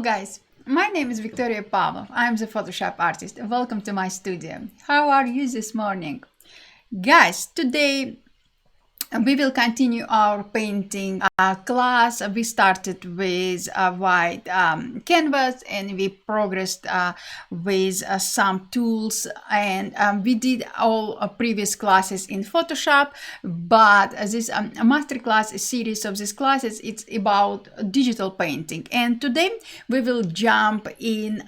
guys, my name is Victoria Pavlov. I'm the Photoshop artist. Welcome to my studio. How are you this morning? Guys, today we will continue our painting class. We started with a white canvas and we progressed with some tools, and we did all previous classes in Photoshop, but this masterclass series of these classes, it's about digital painting, and today we will jump in.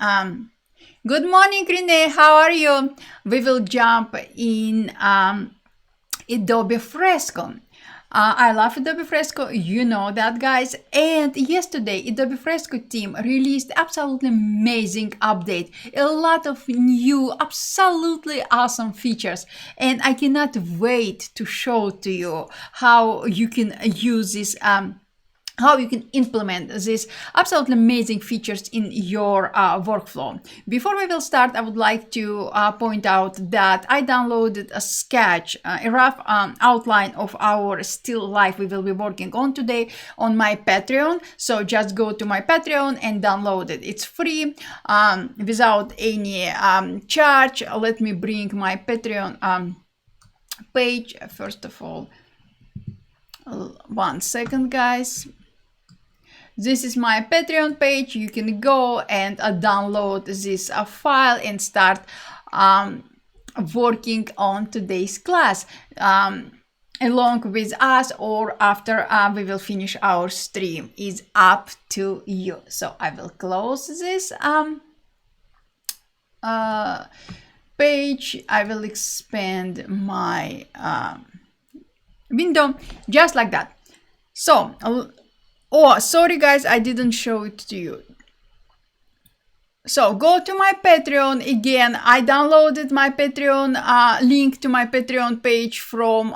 Good morning, Renee, how are you? We will jump in Adobe Fresco. I love Adobe Fresco, you know that, guys. And yesterday, Adobe Fresco team released absolutely amazing update. A lot of new, absolutely awesome features. And I cannot wait to show to you how you can use this how you can implement these absolutely amazing features in your workflow. Before we will start, I would like to point out that I downloaded a sketch, a rough outline of our still life we will be working on today on my Patreon. So just go to my Patreon and download it. It's free, without any charge. Let me bring my Patreon page. First of all, 1 second, guys. This is my Patreon page. You can go and download this file and start working on today's class along with us, or after we will finish our stream. Is up to you. So I will close this page. I will expand my window just like that. So oh, sorry guys, I didn't show it to you. So go to my Patreon again. I downloaded my Patreon link to my Patreon page from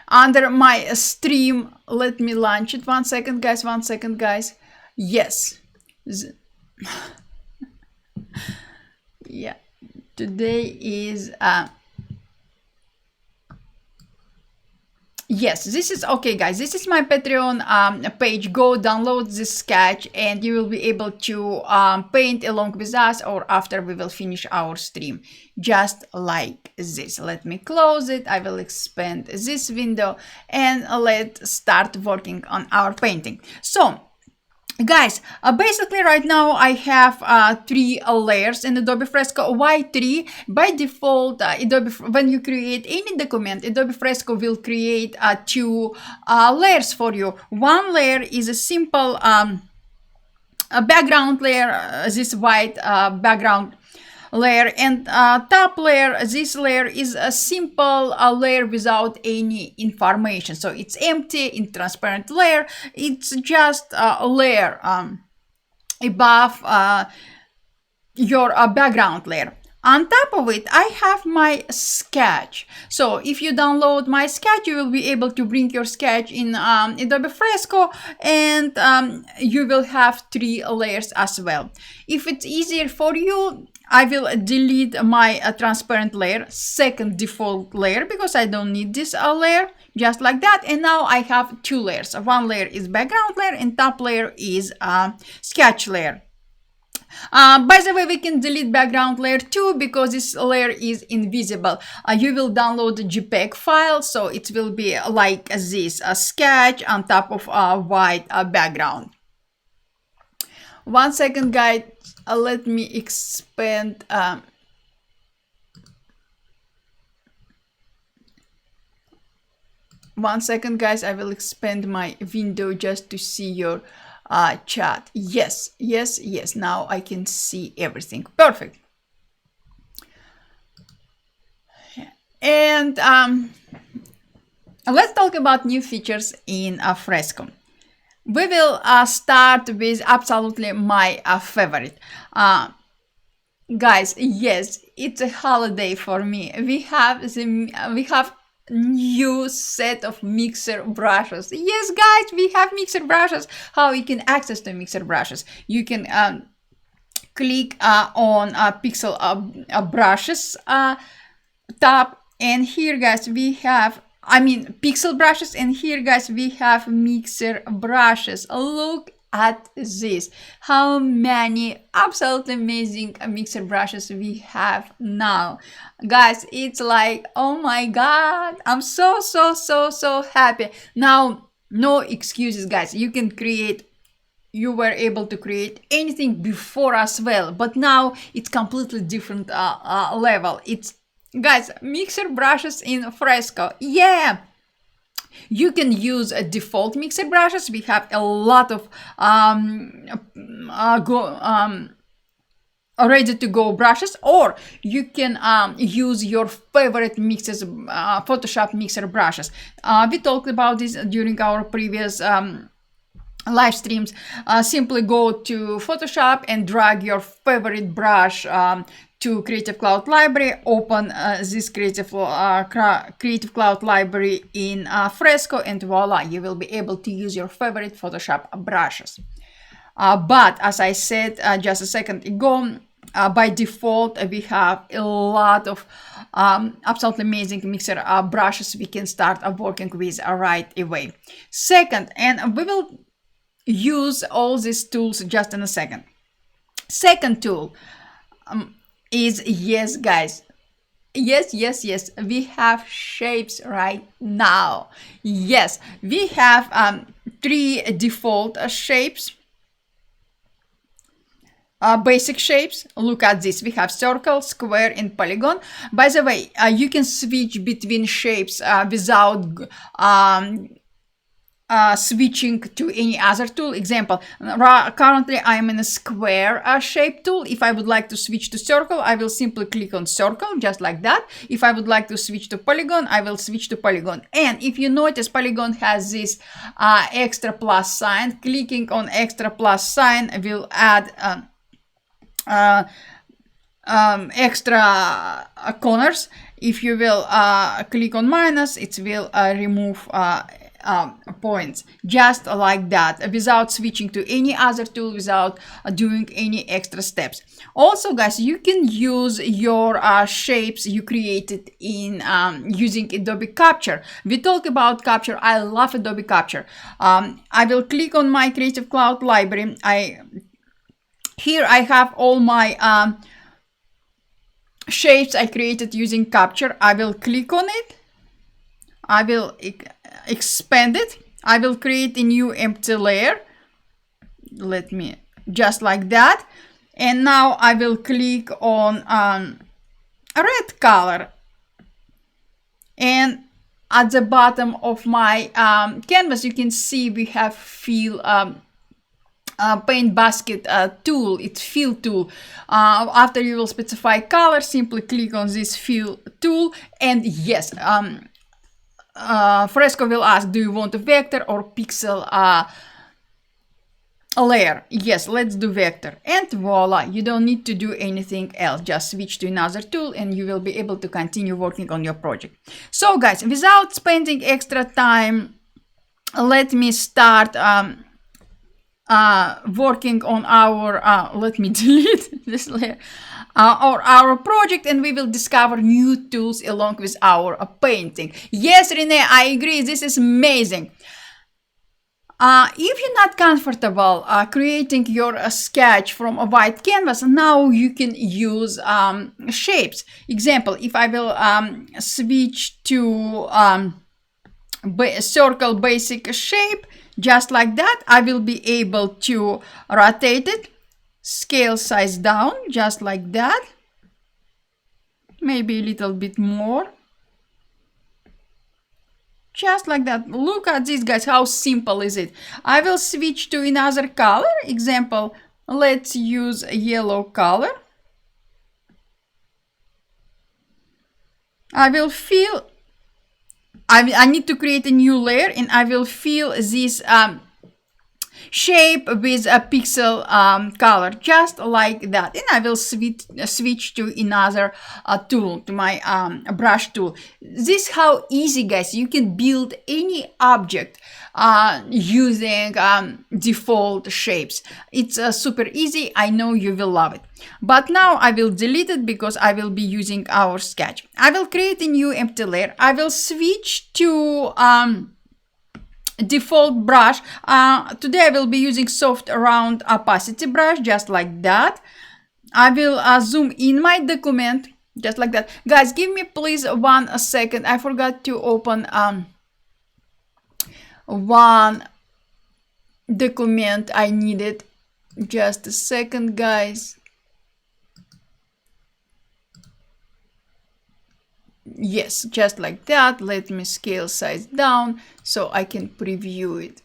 under my stream. Let me launch it. 1 second, guys. 1 second, guys. Yes. Yeah. Today is yes, this is okay, guys. This is my Patreon page. Go download this sketch and you will be able to paint along with us, or after we will finish our stream, just like this. Let me close it. I will expand this window and let's start working on our painting. So guys, basically right now I have 3 layers in Adobe Fresco. Why 3? By default, when you create any document, Adobe Fresco will create 2 layers for you. One layer is a simple a background layer, this white background layer, and top layer, this layer is a simple layer without any information, so it's empty, in transparent layer. It's just a layer above your background layer. On top of it, I have my sketch. So if you download my sketch, you will be able to bring your sketch in Adobe Fresco, and you will have 3 layers as well. If it's easier for you, I will delete my transparent layer, second default layer, because I don't need this layer, just like that. And now I have 2 layers. One layer is background layer and top layer is sketch layer. By the way, we can delete background layer too, because this layer is invisible. You will download the JPEG file, so it will be like this, a sketch on top of a white background. 1 second, guys. Let me expand. 1 second, guys. I will expand my window just to see your chat. Yes, yes, yes. Now I can see everything. Perfect. And let's talk about new features in Fresco. We will start with absolutely my favorite. Guys, yes, it's a holiday for me. We have new set of mixer brushes. Yes, guys, we have mixer brushes. How you can access the mixer brushes? You can click on pixel brushes tab, and here, guys, we have pixel brushes, and here, guys, we have mixer brushes. Look at this. How many absolutely amazing mixer brushes we have now. Guys, it's like, oh my god, I'm so happy. Now, no excuses, guys. You were able to create anything before as well, but now it's completely different level. It's, guys, mixer brushes in Fresco. Yeah, you can use default mixer brushes. We have a lot of ready to go brushes, or you can use your favorite mixers, Photoshop mixer brushes. We talked about this during our previous live streams. Simply go to Photoshop and drag your favorite brush to Creative Cloud Library. Open this Creative Cloud Library in Fresco, and voila, you will be able to use your favorite Photoshop brushes. But as I said just a second ago, by default, we have a lot of absolutely amazing mixer brushes we can start working with right away. Second, and we will use all these tools just in a second. Second tool is, yes, guys. Yes, we have shapes right now. Yes, we have 3 default shapes. Basic shapes. Look at this. We have circle, square, and polygon. By the way, you can switch between shapes without switching to any other tool. Example, currently I am in a square shape tool. If I would like to switch to circle, I will simply click on circle, just like that. If I would like to switch to polygon, I will switch to polygon. And if you notice, polygon has this extra plus sign. Clicking on extra plus sign will add extra corners. If you will click on minus, it will remove points, just like that, without switching to any other tool, without doing any extra steps. Also, guys, you can use your shapes you created in using Adobe Capture. We talk about Capture. I love Adobe Capture. I will click on my Creative Cloud Library. Here I have all my shapes I created using Capture. I will click on it. I will expand it. I will create a new empty layer. Let me, just like that. And now I will click on a red color. And at the bottom of my canvas, you can see we have fill paint basket tool. It's fill tool. After you will specify color, simply click on this fill tool. And yes, Fresco will ask, do you want a vector or pixel layer? Yes, let's do vector. And voila, you don't need to do anything else. Just switch to another tool and you will be able to continue working on your project. So guys, without spending extra time, let me start working on our, let me delete this layer, or our project, and we will discover new tools along with our painting. Yes, Renee, I agree. This is amazing. If you're not comfortable creating your sketch from a white canvas, now you can use shapes. Example, if I will switch to circle basic shape, just like that, I will be able to rotate it, scale size down, just like that, maybe a little bit more, just like that. Look at this, guys, how simple is it. I will switch to another color. Example, let's use a yellow color. I will fill, I need to create a new layer, and I will fill this shape with a pixel color, just like that. And I will switch to another tool, to my brush tool. This is how easy, guys, you can build any object using default shapes. It's super easy. I know you will love it. But now I will delete it because I will be using our sketch. I will create a new empty layer. I will switch to default brush. Today I will be using soft round opacity brush, just like that. I will zoom in my document, just like that. Guys, give me please 1 second. I forgot to open one document I needed. Just a second, guys. Yes, just like that. Let me scale size down so I can preview it.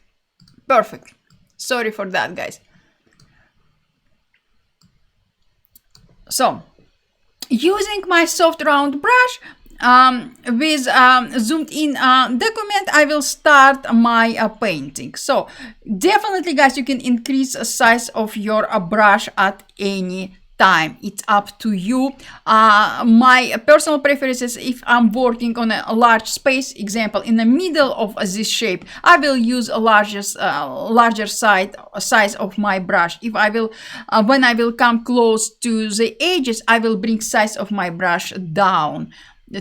Perfect. Sorry for that, guys. So, using my soft round brush with zoomed in document, I will start my painting. So, definitely, guys, you can increase the size of your brush at any time. It's up to you. My personal preference is if I'm working on a large space, example in the middle of this shape, I will use a larger size of my brush. If I will when I will come close to the edges, I will bring size of my brush down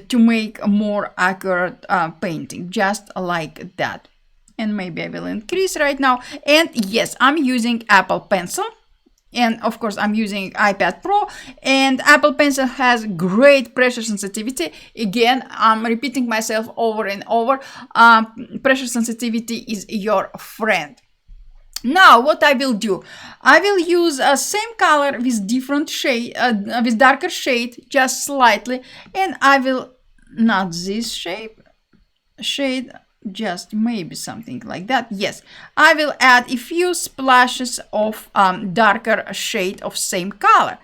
to make a more accurate painting, just like that. And maybe I will increase right now. And yes, I'm using Apple Pencil. And of course, I'm using iPad Pro, and Apple Pencil has great pressure sensitivity. Again, I'm repeating myself over and over. Pressure sensitivity is your friend. Now, what I will do, I will use same color with different shade, with darker shade, just slightly, and I will not this shade, just maybe something like that. Yes, I will add a few splashes of darker shade of same color.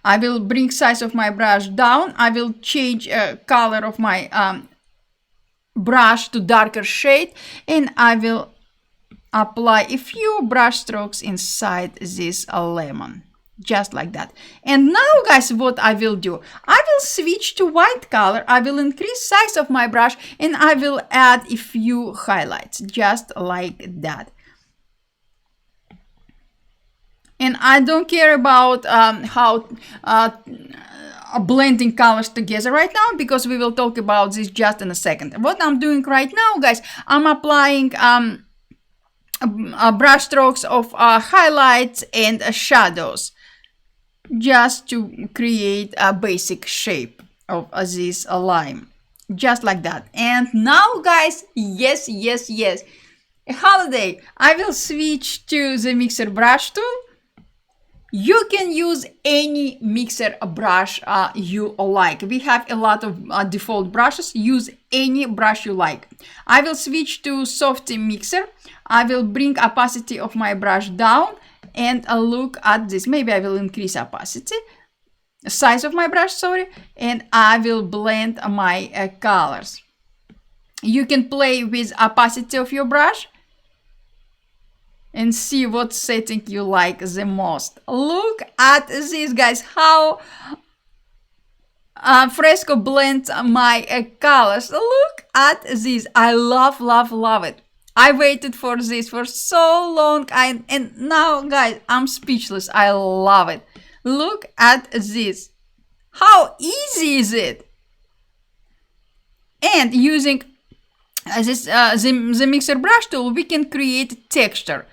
I will bring size of my brush down. I will change color of my brush to darker shade, and I will apply a few brush strokes inside this lemon. Just like that. And now, guys, what I will do, I will switch to white color. I will increase size of my brush, and I will add a few highlights, just like that. And I don't care about how blending colors together right now, because we will talk about this just in a second. What I'm doing right now, guys, I'm applying brush strokes of highlights and shadows, just to create a basic shape of this lime, just like that. And now, guys, yes, a holiday, I will switch to the mixer brush tool. You can use any mixer brush you like. We have a lot of default brushes. Use any brush you like. I will switch to Softy Mixer. I will bring opacity of my brush down, and look at this. Maybe I will increase opacity, size of my brush, sorry, and I will blend my colors. You can play with opacity of your brush and see what setting you like the most. Look at this, guys, how Fresco blends my colors. Look at this. I love it. I waited for this for so long, and now, guys, I'm speechless. I love it. Look at this. How easy is it? And using this the mixer brush tool, we can create texture.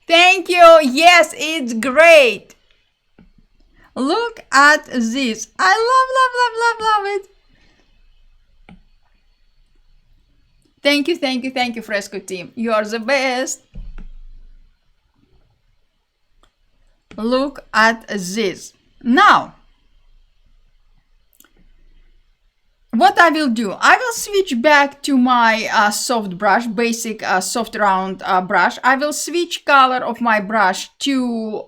Thank you. Yes, it's great. Look at this. I love it. Thank you, Fresco team. You are the best. Look at this. Now, what I will do, I will switch back to my soft brush, basic soft round brush. I will switch color of my brush to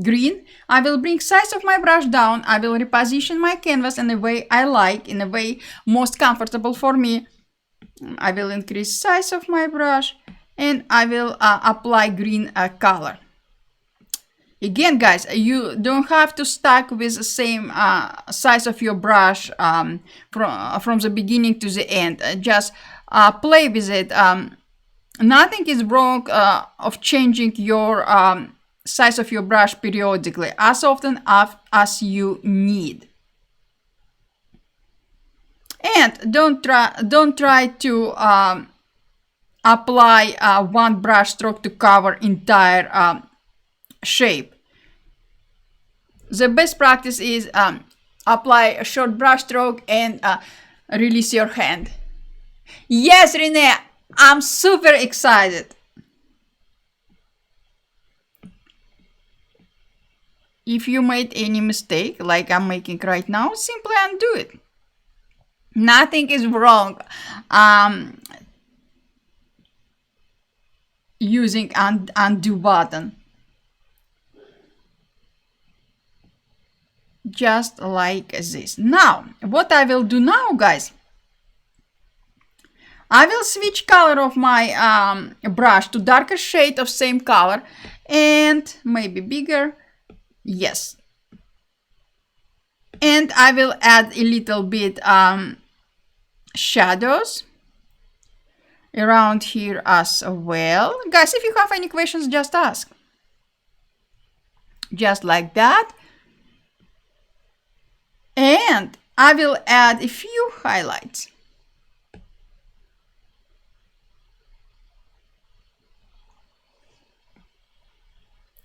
green. I will bring size of my brush down. I will reposition my canvas in the way I like, in the way most comfortable for me. I will increase size of my brush, and I will apply green color. Again, guys, you don't have to stick with the same size of your brush from the beginning to the end. Just play with it. Nothing is wrong of changing your size of your brush periodically, as often as you need. And don't try to apply one brush stroke to cover entire shape. The best practice is apply a short brush stroke and release your hand. Yes, Renee, I'm super excited. If you made any mistake, like I'm making right now, simply undo it. Nothing is wrong using undo button. Just like this. Now, what I will do now, guys, I will switch color of my brush to darker shade of same color and maybe bigger. Yes. And I will add a little bit shadows around here as well. Guys, if you have any questions, just ask. Just like that. And I will add a few highlights.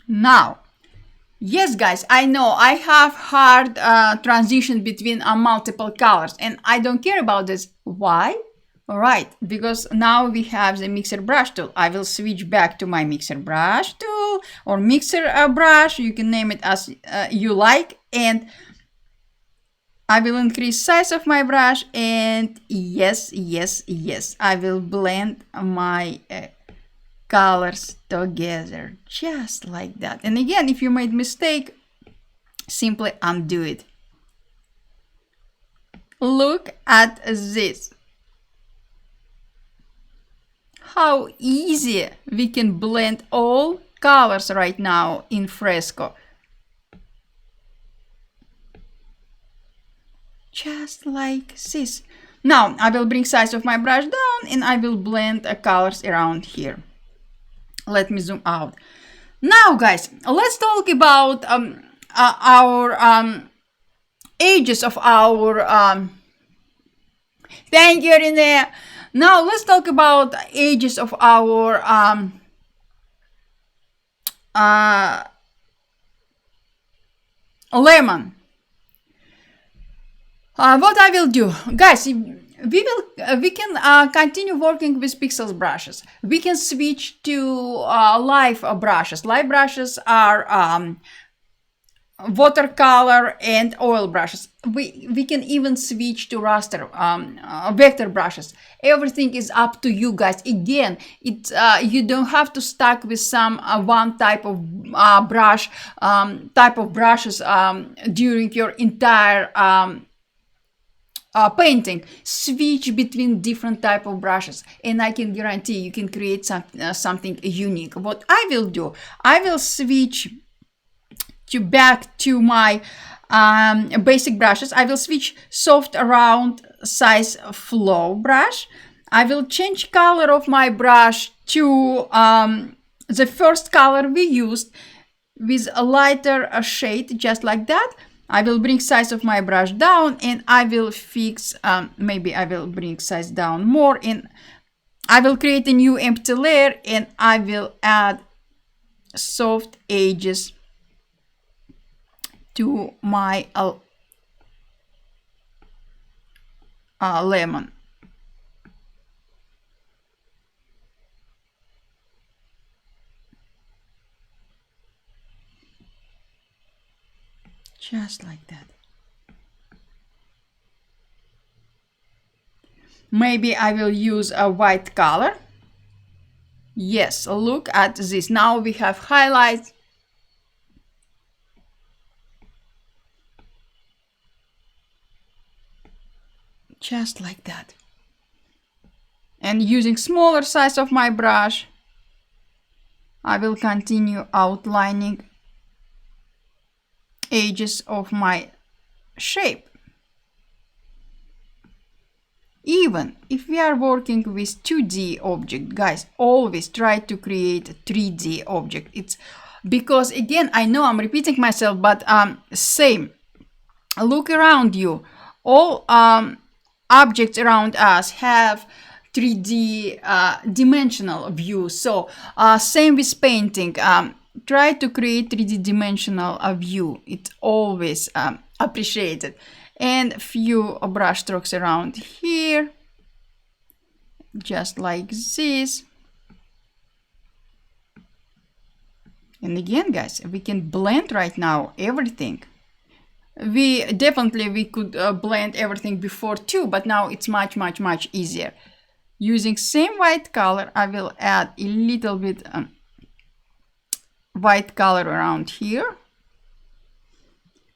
Now, yes, guys, I know I have hard transition between multiple colors, and I don't care about this. Why? All right, because now we have the mixer brush tool. I will switch back to my mixer brush tool or mixer brush. You can name it as you like, and I will increase size of my brush, and yes, I will blend my colors together just like that. And again, if you made mistake, simply undo it. Look at this. How easy we can blend all colors right now in Fresco. Just like this. Now I will bring size of my brush down and I will blend colors around here. Let me zoom out. Now, guys, let's talk about our edges of our. Thank you, Renee. Now let's talk about edges of our lemon. What I will do, guys, we can continue working with pixels brushes. We can switch to live brushes. Live brushes are watercolor and oil brushes. We can even switch to raster vector brushes. Everything is up to you, guys. Again, you don't have to stuck with some one type of brushes during your entire painting. Switch between different type of brushes, and I can guarantee you can create something unique. What I will do, I will switch back to my basic brushes. I will switch soft round size flow brush. I will change color of my brush to the first color we used with a lighter shade, just like that. I will bring size of my brush down and I will fix, maybe I will bring size down more, and I will create a new empty layer and I will add soft edges to my lemon. Just like that. Maybe I will use a white color. Yes, look at this. Now we have highlights. Just like that. And using smaller size of my brush, I will continue outlining edges of my shape. Even if we are working with 2D object, guys, always try to create a 3D object. It's because, again, I know I'm repeating myself, but same. Look around you. All objects around us have 3D dimensional view. So same with painting. Try to create 3D dimensional view. It's always appreciated. And few brush strokes around here, just like this. And again, guys, we can blend right now everything. We could blend everything before too, but now it's much easier. Using same white color, I will add a little bit white color around here.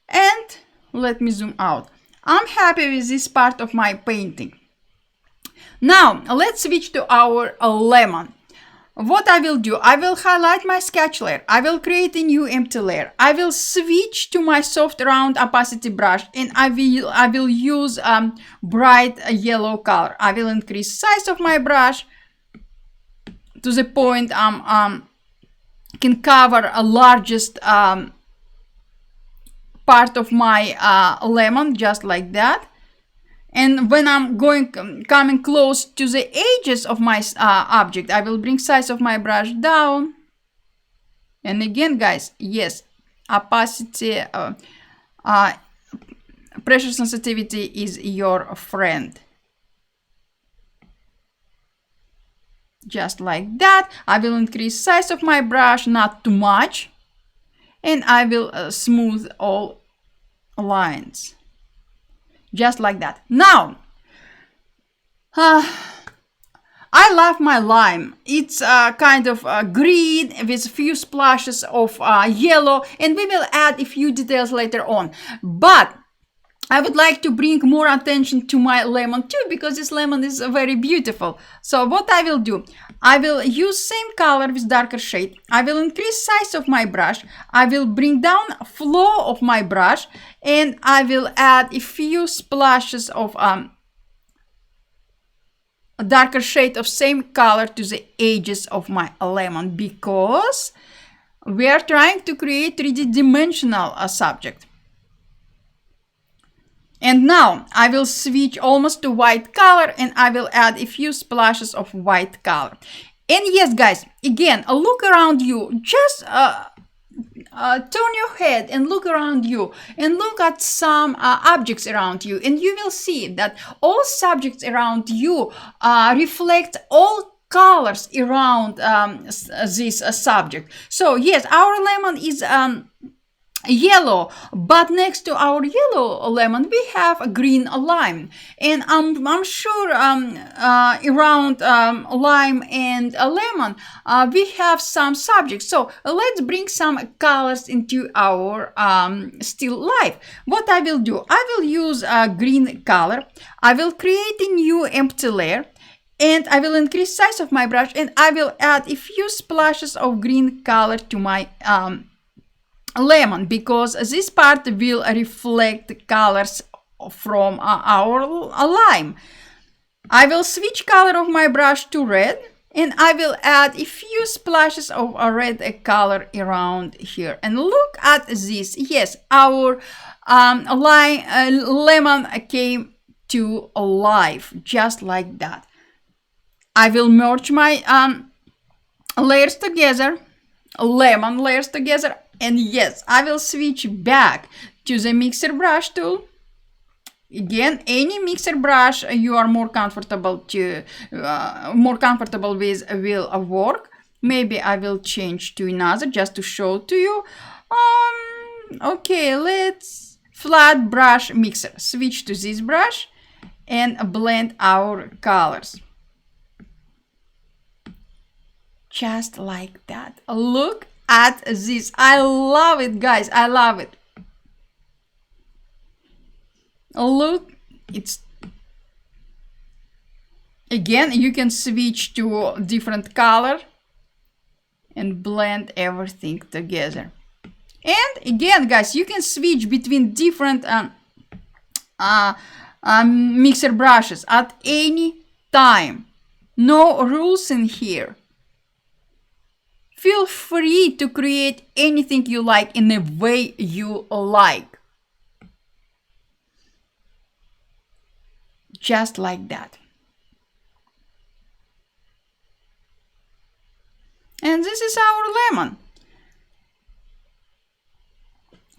And let me zoom out. I'm happy with this part of my painting. Now let's switch to our lemon. What I will do, I will highlight my sketch layer. I will create a new empty layer. I will switch to my soft round opacity brush, and I will use bright yellow color. I will increase size of my brush to the point can cover a largest part of my lemon, just like that. And when I'm coming close to the edges of my object, I will bring size of my brush down. And again, guys, yes, opacity, pressure sensitivity is your friend. Just like that. I will increase size of my brush, not too much. And I will smooth all lines. Just like that. Now, I love my lime. It's kind of green with a few splashes of yellow, and we will add a few details later on. But I would like to bring more attention to my lemon too, because this lemon is very beautiful. So what I will do, I will use same color with darker shade. I will increase size of my brush. I will bring down flow of my brush, and I will add a few splashes of a darker shade of same color to the edges of my lemon, because we are trying to create 3D dimensional subject. And now I will switch almost to white color, and I will add a few splashes of white color. And yes, guys, again, look around you. Just turn your head and look around you, and look at some objects around you, and you will see that all subjects around you reflect all colors around this subject. So yes, our lemon is yellow, but next to our yellow lemon we have a green lime, and I'm sure around lime and lemon we have some subjects. So let's bring some colors into our still life. What I will do, I will use a green color. I will create a new empty layer, and I will increase size of my brush, and I will add a few splashes of green color to my lemon, because this part will reflect colors from our lime. I will switch color of my brush to red, and I will add a few splashes of a red color around here. And look at this. Yes, our lemon came to life, just like that. I will merge my layers together, lemon layers together. And yes, I will switch back to the mixer brush tool. Again, any mixer brush you are more comfortable with will work. Maybe I will change to another just to show to you. Okay, let's flat brush mixer. Switch to this brush and blend our colors. Just like that. Look at this. I love it, guys. I love it. Look, it's again, you can switch to different color and blend everything together. And again, guys, you can switch between different mixer brushes at any time. No rules in here. Feel free to create anything you like in the way you like. just like that. And this is our lemon.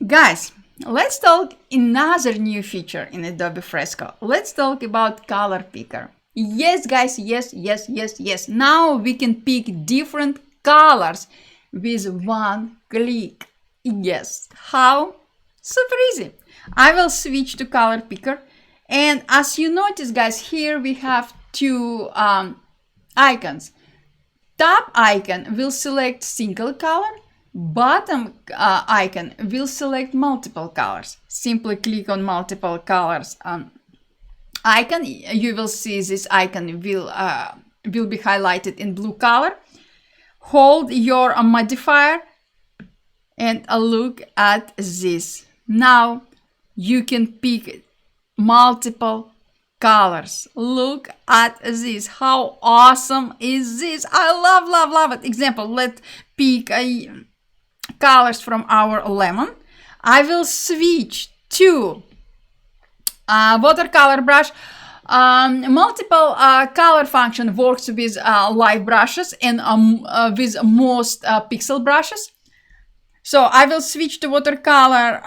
Guys, let's talk another new feature in Adobe Fresco. Let's talk about color picker. Yes, guys, yes. Now we can pick different colors with one click. Yes, how? Super easy. I will switch to color picker. And as you notice, guys, here we have two icons. Top icon will select single color. Bottom icon will select multiple colors. Simply click on multiple colors icon. You will see this icon will be highlighted in blue color. Hold your modifier and look at this. Now you can pick multiple colors. Look at this. How awesome is this? I love it. Example, let's pick colors from our lemon. I will switch to watercolor brush. Multiple color function works with live brushes and with most pixel brushes. So I will switch to watercolor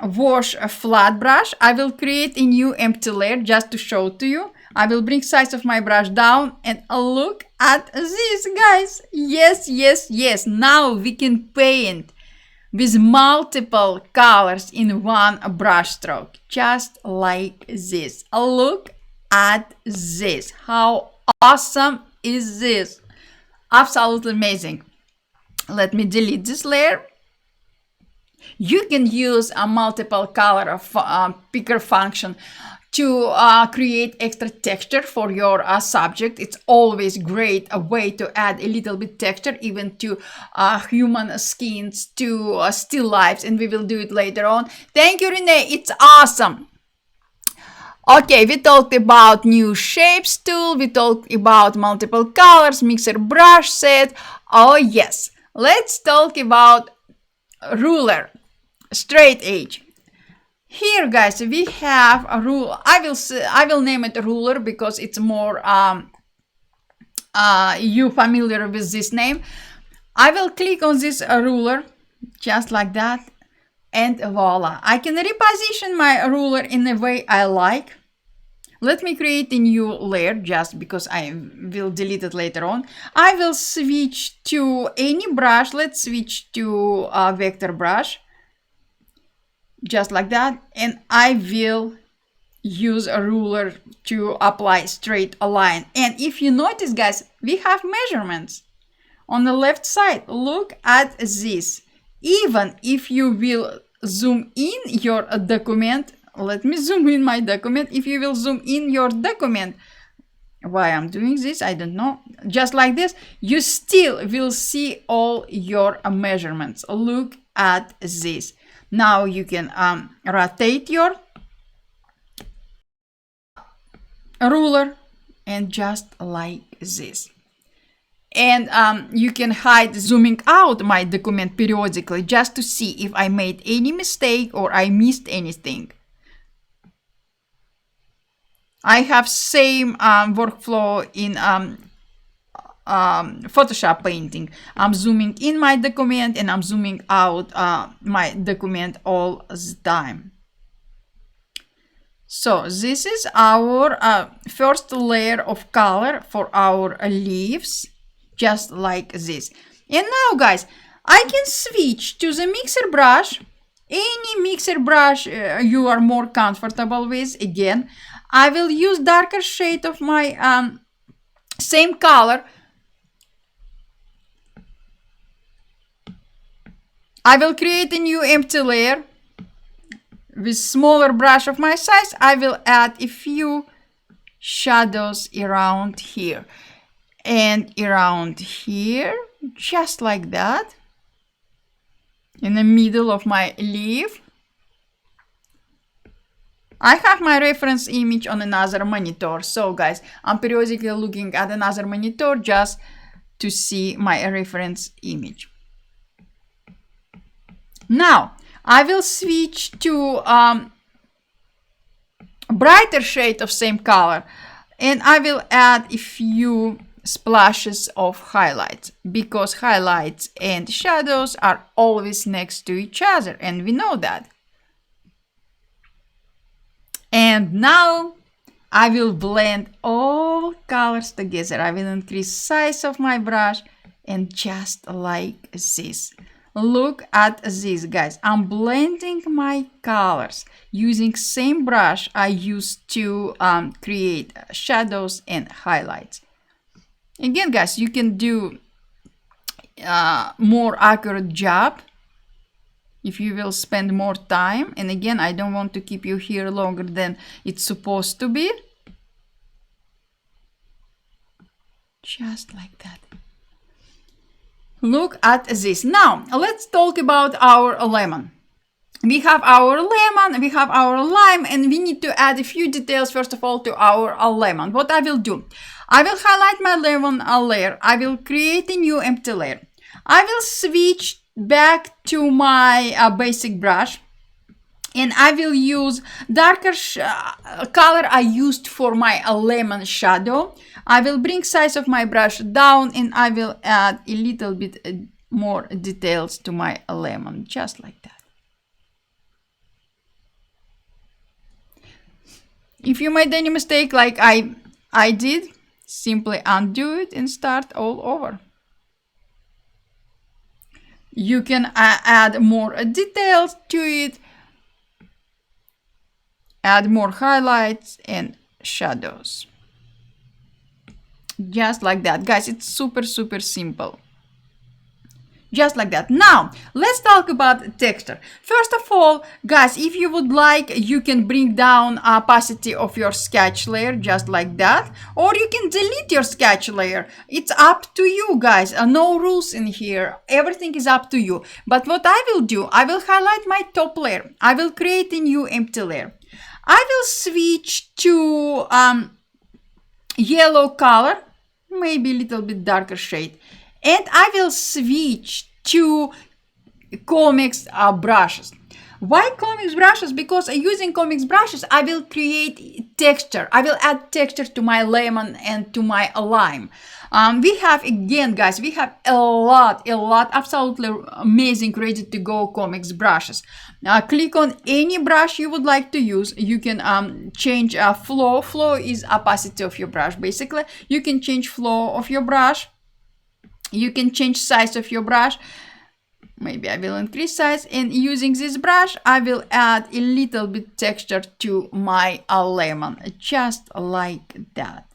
wash flat brush. I will create a new empty layer just to show to you. I will bring size of my brush down and look at this, guys. Yes. Now we can paint with multiple colors in one brush stroke, just like this. Look at this. How awesome is this? Absolutely amazing. Let me delete this layer. You can use a multiple color picker function to create extra texture for your subject. It's always great a way to add a little bit texture even to human skins, to still lifes, and we will do it later on. Thank you, Renee. It's awesome. Okay, we talked about new shapes tool. We talked about multiple colors, mixer brush set. Oh yes, let's talk about ruler, straight edge. Here, guys, we have a rule. I will name it a ruler because it's more you familiar with this name. I will click on this ruler just like that, and voila, I can reposition my ruler in the way I like. Let me create a new layer just because I will delete it later on. I will switch to any brush. Let's switch to a vector brush. Just like that. And I will use a ruler to apply straight a line. And if you notice, guys, we have measurements on the left side. Look at this. Even if you will zoom in your document, let me zoom in my document. If you will zoom in your document, why I'm doing this, I don't know. Just like this, you still will see all your measurements. Look at this. Now you can rotate your ruler and just like this. And you can hide zooming out my document periodically just to see if I made any mistake or I missed anything. I have same workflow in Photoshop painting. I'm zooming in my document and I'm zooming out my document all the time. So this is our first layer of color for our leaves, just like this. And now, guys, I can switch to the mixer brush, any mixer brush you are more comfortable with. Again, I will use darker shade of my same color. I will create a new empty layer with smaller brush of my size. I will add a few shadows around here and around here, just like that, in the middle of my leaf. I have my reference image on another monitor. So guys, I'm periodically looking at another monitor just to see my reference image. Now, I will switch to brighter shade of same color, and I will add a few splashes of highlights, because highlights and shadows are always next to each other, and we know that. And now I will blend all colors together. I will increase size of my brush, and just like this. Look at this, guys. I'm blending my colors using same brush I used to create shadows and highlights. Again, guys, you can do more accurate job if you will spend more time. And again, I don't want to keep you here longer than it's supposed to be. Just like that. Look at this. Now, let's talk about our lemon. We have our lemon, we have our lime, and we need to add a few details first of all to our lemon. What I will do, I will highlight my lemon layer. I will create a new empty layer. I will switch back to my basic brush, and I will use darker color I used for my lemon shadow. I will bring size of my brush down, and I will add a little bit more details to my lemon, just like that. If you made any mistake like I did, simply undo it and start all over. You can add more details to it, add more highlights and shadows. Just like that, guys. It's super simple. Just like that. Now, let's talk about texture. First of all, guys, if you would like, you can bring down opacity of your sketch layer, just like that. Or you can delete your sketch layer. It's up to you, guys. No rules in here. Everything is up to you. But what I will do, I will highlight my top layer. I will create a new empty layer. I will switch to yellow color, maybe a little bit darker shade. And I will switch to comics brushes. Why comics brushes? Because using comics brushes, I will create texture. I will add texture to my lemon and to my lime. We have, again, guys, we have a lot, absolutely amazing, ready to go comics brushes. Click on any brush you would like to use. You can change flow. Flow is opacity of your brush, basically. You can change flow of your brush. You can change size of your brush. Maybe I will increase size, and using this brush I will add a little bit texture to my lemon, just like that.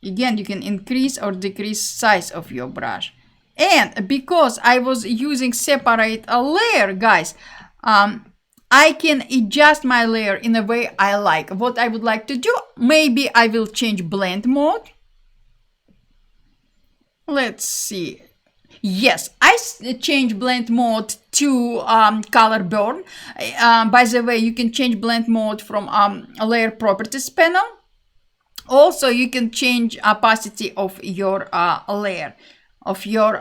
Again, you can increase or decrease size of your brush. And because I was using separate a layer, guys, I can adjust my layer in a way I like. What I would like to do, maybe I will change blend mode. Let's see. Yes, I change blend mode to color burn. By the way, you can change blend mode from layer properties panel. Also, you can change opacity of your layer, of your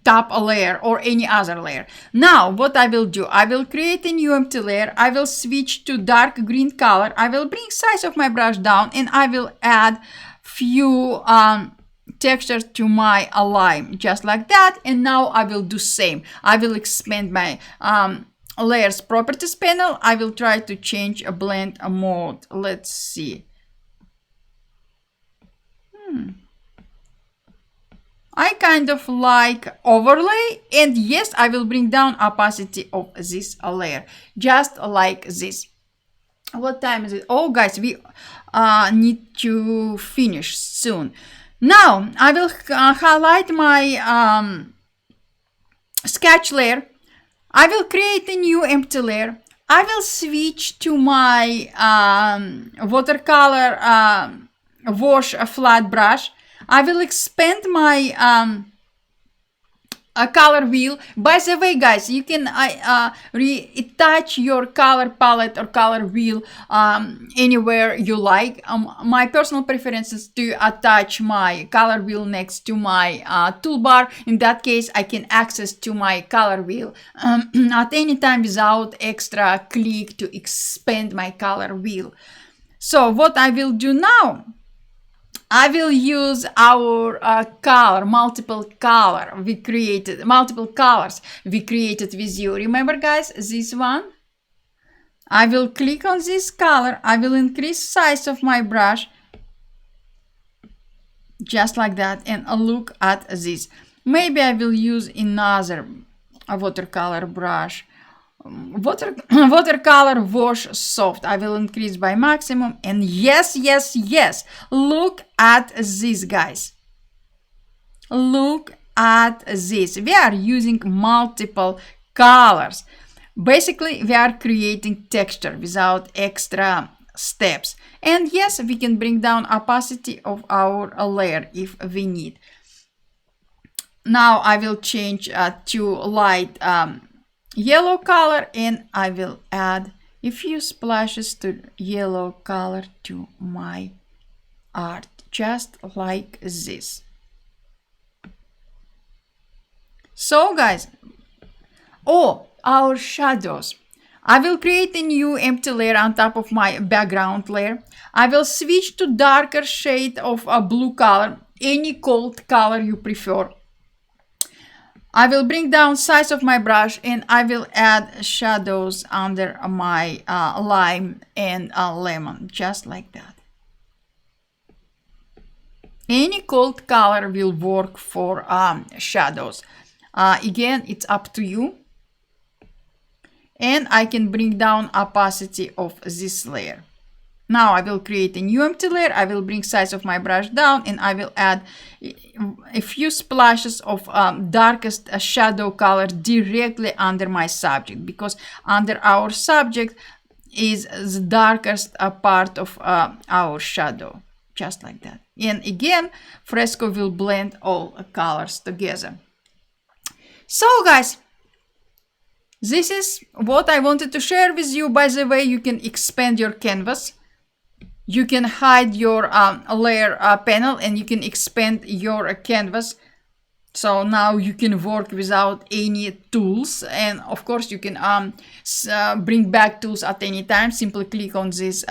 top layer or any other layer. Now, what I will do, I will create a new empty layer. I will switch to dark green color. I will bring size of my brush down, and I will add few texture to my lime, just like that. And now I will do same. I will expand my layers properties panel. I will try to change a blend mode. Let's see. I kind of like overlay, and yes, I will bring down opacity of this layer, just like this. What time is it? Oh, guys, we need to finish soon. Now, I will highlight my sketch layer. I will create a new empty layer. I will switch to my watercolor wash flat brush. I will expand my a color wheel. By the way, guys, you can attach your color palette or color wheel anywhere you like. My personal preference is to attach my color wheel next to my toolbar. In that case, I can access to my color wheel at any time without extra click to expand my color wheel. So what I will do now, I will use our multiple colors we created with you. Remember, guys, this one? I will click on this color. I will increase size of my brush, just like that, and look at this. Maybe I will use another watercolor brush. Watercolor wash soft. I will increase by maximum, and yes, look at this, guys. Look at this. We are using multiple colors. Basically, we are creating texture without extra steps. And yes, we can bring down opacity of our layer if we need. Now I will change to light yellow color, and I will add a few splashes to yellow color to my art, just like this. So, guys, our shadows. I will create a new empty layer on top of my background layer. I will switch to darker shade of a blue color, any cold color you prefer. I will bring down size of my brush, and I will add shadows under my lime and lemon, just like that. Any cold color will work for shadows. Again, it's up to you. And I can bring down opacity of this layer. Now I will create a new empty layer. I will bring size of my brush down, and I will add a few splashes of darkest shadow color directly under my subject, because under our subject is the darkest part of our shadow, just like that. And again, Fresco will blend all colors together. So, guys, this is what I wanted to share with you. By the way, you can expand your canvas. You can hide your layer panel, and you can expand your canvas. So now you can work without any tools. And of course, you can bring back tools at any time. Simply click on this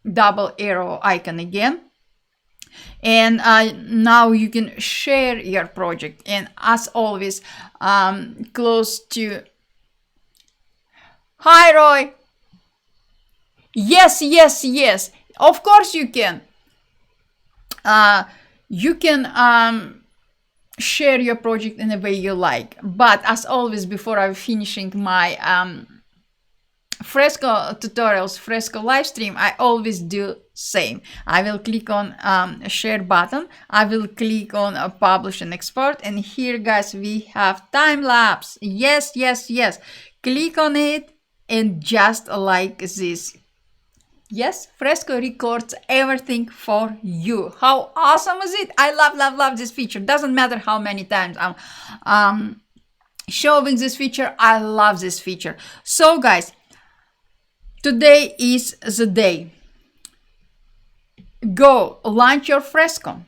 double arrow icon again. And now you can share your project. And as always, close to... Hi, Roy. Yes. Of course you can. You can share your project in the way you like. But as always, before I'm finishing my Fresco tutorials, Fresco live stream, I always do same. I will click on share button. I will click on publish and export. And here, guys, we have time lapse. Yes. Click on it, and just like this. Yes, Fresco records everything for you. How awesome is it? I love this feature. Doesn't matter how many times I'm showing this feature. I love this feature. So, guys, today is the day. Go launch your Fresco.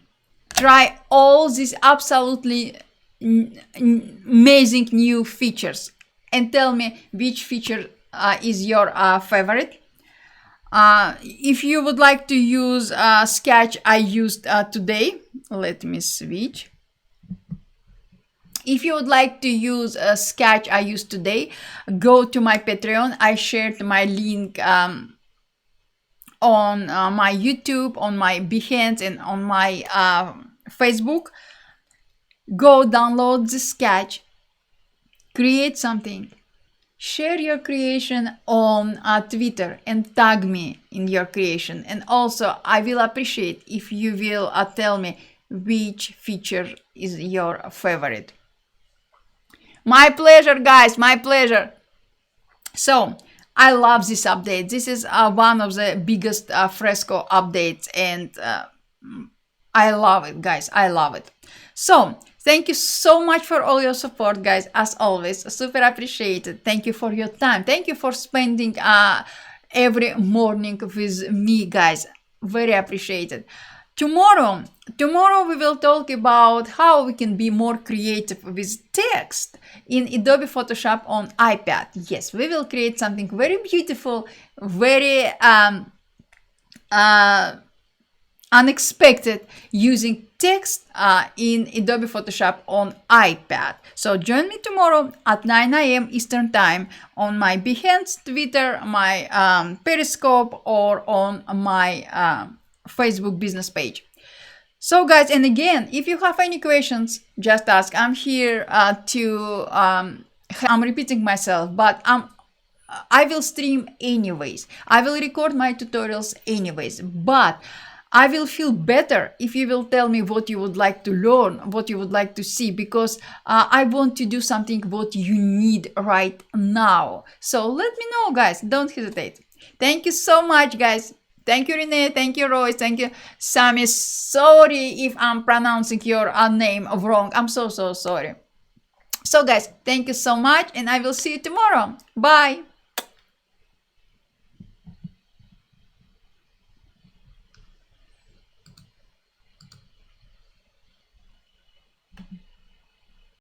Try all these absolutely amazing new features, and tell me which feature is your favorite. If you would like to use sketch I used today, let me switch. If you would like to use a sketch I used today, go to my Patreon. I shared my link on my YouTube, on my Behance, and on my Facebook. Go download the sketch, create something. Share your creation on Twitter and tag me in your creation. And also, I will appreciate if you will tell me which feature is your favorite. My pleasure, guys, my pleasure. So, I love this update. This is one of the biggest Fresco updates, and I love it, guys. I love it. So, Thank you so much for all your support, guys. As always, super appreciated. Thank you for your time. Thank you for spending every morning with me, guys. Very appreciated. Tomorrow we will talk about how we can be more creative with text in Adobe Photoshop on iPad. Yes, we will create something very beautiful, very unexpected using text in Adobe Photoshop on iPad. So join me tomorrow at 9 a.m. Eastern Time on my Behance, Twitter, my Periscope, or on my Facebook business page. So guys, and again, if you have any questions, just ask. I'm here I'm repeating myself, but I will stream anyways. I will record my tutorials anyways, but I will feel better if you will tell me what you would like to learn, what you would like to see, because I want to do something what you need right now. So let me know, guys. Don't hesitate. Thank you so much, guys. Thank you, Renee. Thank you, Royce. Thank you, Sammy. Sorry if I'm pronouncing your name wrong. I'm so sorry. So, guys, thank you so much, and I will see you tomorrow. Bye.